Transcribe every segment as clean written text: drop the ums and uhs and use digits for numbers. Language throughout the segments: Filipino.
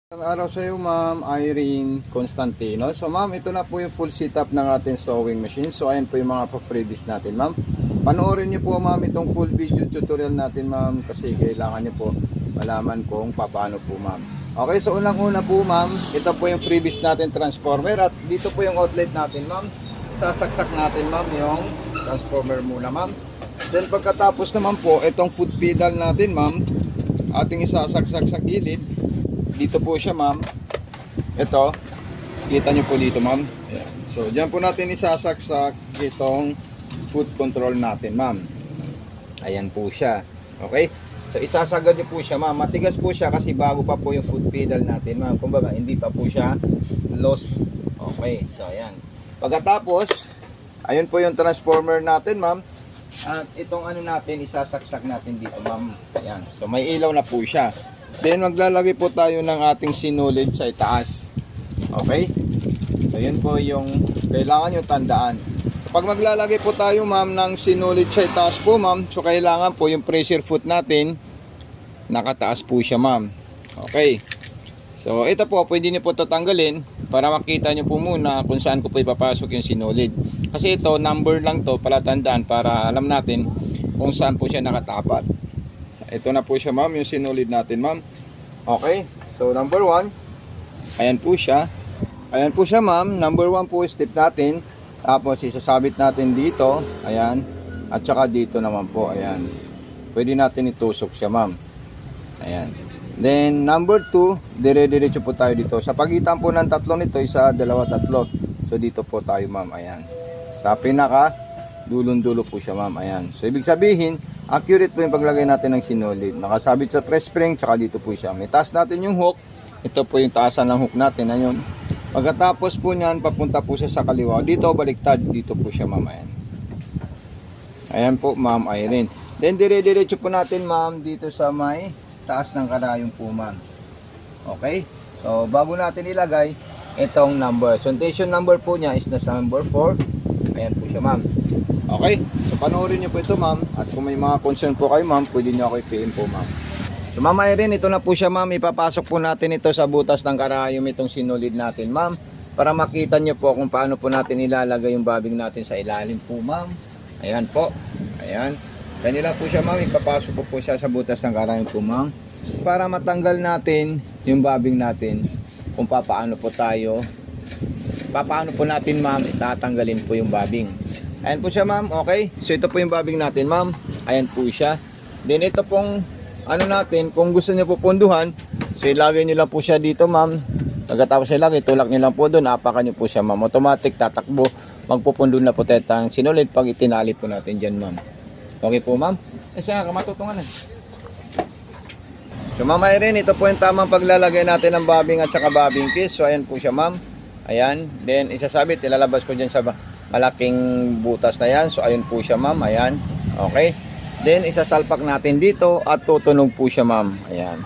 Magandang araw sa iyo, Ma'am Irene Constantino. So, Ma'am, ito na po yung full setup ng ating sewing machine. So, ayan po yung mga freebies natin, Ma'am. Panoorin niyo po, Ma'am, itong full video tutorial natin, Ma'am, kasi kailangan niyo po malaman kung paano po, Ma'am. Okay, so unang-una po, Ma'am, ito po yung freebies natin transformer at dito po yung outlet natin, Ma'am. Sasaksak natin, Ma'am, yung transformer muna, Ma'am. Then pagkatapos naman po, itong foot pedal natin, Ma'am, ating isasaksak sa gilid. Dito po siya, ma'am. Ito, kita nyo po dito, ma'am. So, dyan po natin isasaksak itong foot control natin, ma'am. Ayan po siya. Okay? So, isasagad nyo po siya, ma'am. Matigas po siya kasi bago pa po yung foot pedal natin, ma'am. Kumbaga, hindi pa po siya loose. Okay, so ayan. Pagkatapos, ayun po yung transformer natin, ma'am. At itong ano natin, isasaksak natin dito, ma'am. Ayan. So, may ilaw na po siya. Then maglalagay po tayo ng ating sinulid sa itaas. Okay? So yun po yung kailangan nyo tandaan. Pag maglalagay po tayo, ma'am, ng sinulid sa itaas po, ma'am, so kailangan po yung pressure foot natin nakataas po siya, ma'am. Okay? So ito po, pwede nyo po tatanggalin para makita nyo po muna kung saan ko po ipapasok yung sinulid. Kasi ito, number lang to, palatandaan para alam natin kung saan po siya nakatapat. Ito na po siya, ma'am, yung sinulid natin, ma'am. Okay, so number 1, ayan po siya. Ayan po siya, ma'am. Number 1 po step natin. Tapos isasabit natin dito, ayan. At saka dito naman po, ayan. Pwede natin itusok siya, ma'am. Ayan. Then number 2, dire-diretso po tayo dito. Sa pagitan po ng tatlo nito, isa, dalawa, tatlo. So dito po tayo, ma'am, ayan. Sa pinaka dulong-dulo po siya, ma'am, ayan. So ibig sabihin, accurate po yung paglagay natin ng sinulid. Nakasabit sa press spring, tsaka dito po siya. May taas natin yung hook. Ito po yung taasan ng hook natin. Ayun. Pagkatapos po niyan, papunta po siya sa kaliwa. Dito, baliktad. Dito po siya, ma'am. Ayan. Ayan po, ma'am Irene. Then, dire-diretso po natin, ma'am, dito sa may taas ng karayong po, ma'am. Okay? So, bago natin ilagay, itong number. So, station number po niya is nasa number 4. Ayan po siya, ma'am. Okay, so panoorin nyo po ito, ma'am. At kung may mga concern po kayo, ma'am, pwede nyo ako i-PM po, ma'am. So, ma'am Irene, ito na po siya, ma'am. Ipapasok po natin ito sa butas ng karayom itong sinulid natin, ma'am. Para makita nyo po kung paano po natin ilalagay yung bobbing natin sa ilalim po, ma'am. Ayan po. Ayan. Ganyan lang po siya, ma'am. Ipapasok po siya sa butas ng karayom po, ma'am. Para matanggal natin yung bobbing natin. Kung paano po natin, ma'am, itatanggalin po yung bobbing. Ayan po siya, ma'am. Okay. So ito po yung bobbing natin, ma'am. Ayan po siya. Then ito pong ano natin, kung gusto niyo po punduhan, so ilagay niyo lang po siya dito, ma'am. Pagkatapos ilagay, tulak niyo lang po doon, apakan niyo po siya, ma'am. Automatic tatakbo. Magpupundo na po tetang sinulid pag itinali po natin diyan, ma'am. Okay po, ma'am. Siya, matutungan na. So, ma'am Irene, ito po yung tamang paglalagay natin ng bobbing at saka bobbing case. So ayan po siya, ma'am. Ayan. Then isasabit, ilalabas ko diyan sa malaking butas na yan. So ayun po siya, ma'am. Ayan. Okay. Then isasalpak natin dito at tutunog po siya, ma'am. Ayan.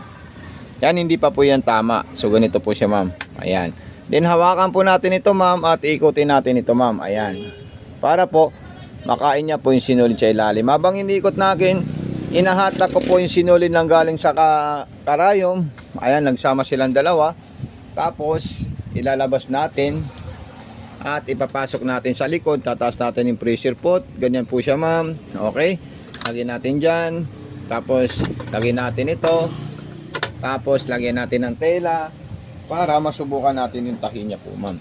Yan, hindi pa po yan tama. So ganito po siya, ma'am. Ayan. Then hawakan po natin ito, ma'am, at ikutin natin ito, ma'am. Ayan. Para po makain niya po yung sinulid sa ilalim. Habang iniikot natin, inahatak ko po yung sinulid ng galing sa karayom. Ayan, nagsama silang dalawa. Tapos ilalabas natin at ipapasok natin sa likod. Tataas natin yung pressure pot. Ganyan po siya, ma'am. Okay. Lagyan natin dyan. Tapos lagyan natin ito. Tapos lagyan natin ng tela para masubukan natin yung tahi niya po, ma'am.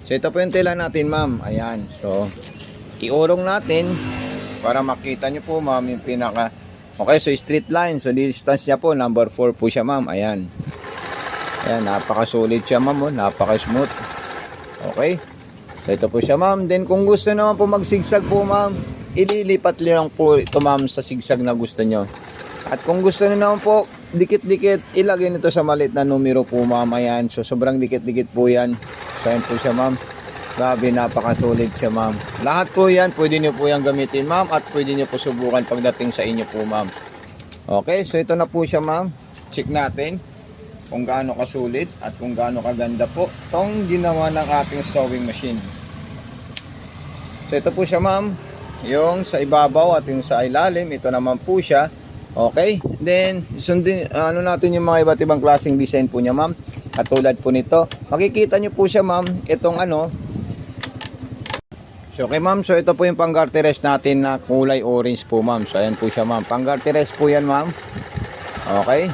So ito po yung tela natin, ma'am. Ayan. So iurong natin para makita nyo po, ma'am, yung pinaka. Okay, so straight line. So distance niya po, number 4 po siya, ma'am. Ayan. Ayan, napaka-solid siya, ma'am. Napaka-smooth. Okay. So ito po siya, ma'am. Then kung gusto naman po magsigsag po, ma'am, ililipat lang po ito, ma'am, sa sigsag na gusto nyo. At kung gusto nyo naman po dikit-dikit, ilagay nito sa maliit na numero po, ma'am. Ayan. So sobrang dikit-dikit po yan. So ayan po siya, ma'am. Grabe, napaka-solid siya, ma'am. Lahat po yan, pwede nyo po yan gamitin, ma'am. At pwede nyo po subukan pagdating sa inyo po, ma'am. Okay, so ito na po siya, ma'am. Check natin kung gaano kasulit at kung gaano kaganda po itong ginawa ng ating sewing machine. So ito po siya, ma'am, yung sa ibabaw at yung sa ilalim. Ito naman po siya. Okay, then sundin natin yung mga iba't ibang klaseng design po niya, ma'am. Katulad po nito. Makikita nyo po siya ma'am, itong ano. So okay ma'am, so ito po yung pang-garter rest natin na kulay orange po ma'am. So ayan po siya ma'am. Pang-garter rest po yan ma'am. Okay.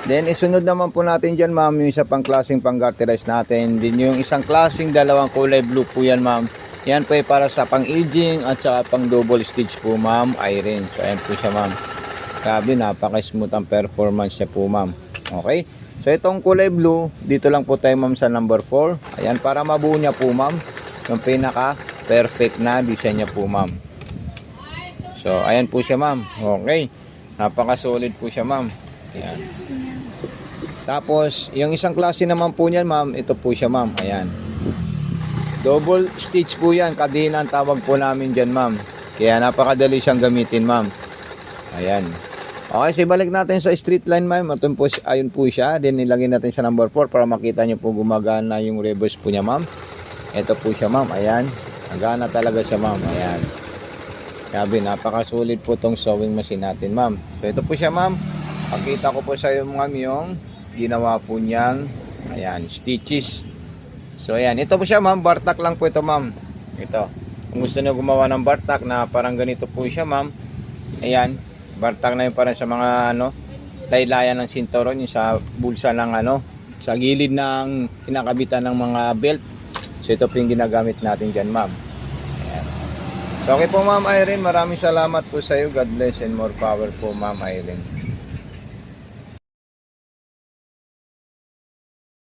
Then isunod naman po natin dyan ma'am yung isa pang klaseng pang-garter rest natin. Then yung isang klaseng dalawang kulay blue po yan ma'am. Yan po ay para sa pang-aging at saka pang double stitch po ma'am, Irene. So ayan po siya ma'am. Grabe, napaka-smooth ang performance niya po ma'am. Okay. So itong kulay blue, dito lang po tayo ma'am sa number 4. Ayan, para mabuo niya po ma'am. Yung pinaka perfect na design niya po ma'am. So ayan po siya ma'am. Okay. Napaka-solid po siya ma'am. Ayan. Tapos, yung isang klase naman po niyan ma'am, ito po siya ma'am. Ayan. Double stitch po yan. Kadena ang tawag po namin dyan ma'am. Kaya napakadali siyang gamitin ma'am. Ayan. Okay, so balik natin sa straight line ma'am. Ayun po siya. Then nilagay natin sa number 4 para makita nyo po gumagana yung reverse po niya ma'am. Ito po siya ma'am. Ayan. Nagana talaga siya ma'am. Ayan. Sabi, napakasulit po tong sewing machine natin ma'am. So ito po siya ma'am. Pakita ko po sa iyo ma'am yung ginawa po niyang ayan, stitches. So ayan, ito po siya ma'am, bartak lang po ito ma'am. Ito. Kung gusto niyo gumawa ng bartak na parang ganito po siya ma'am. Ayan, bartak na yung parang sa mga ano, laylayan ng sinturon, yung sa bulsa ng ano, sa gilid ng kinakabitan ng mga belt. So ito po yung ginagamit natin diyan ma'am. Ayan. So okay po ma'am Irene, maraming salamat po sa iyo. God bless and more power po ma'am Irene.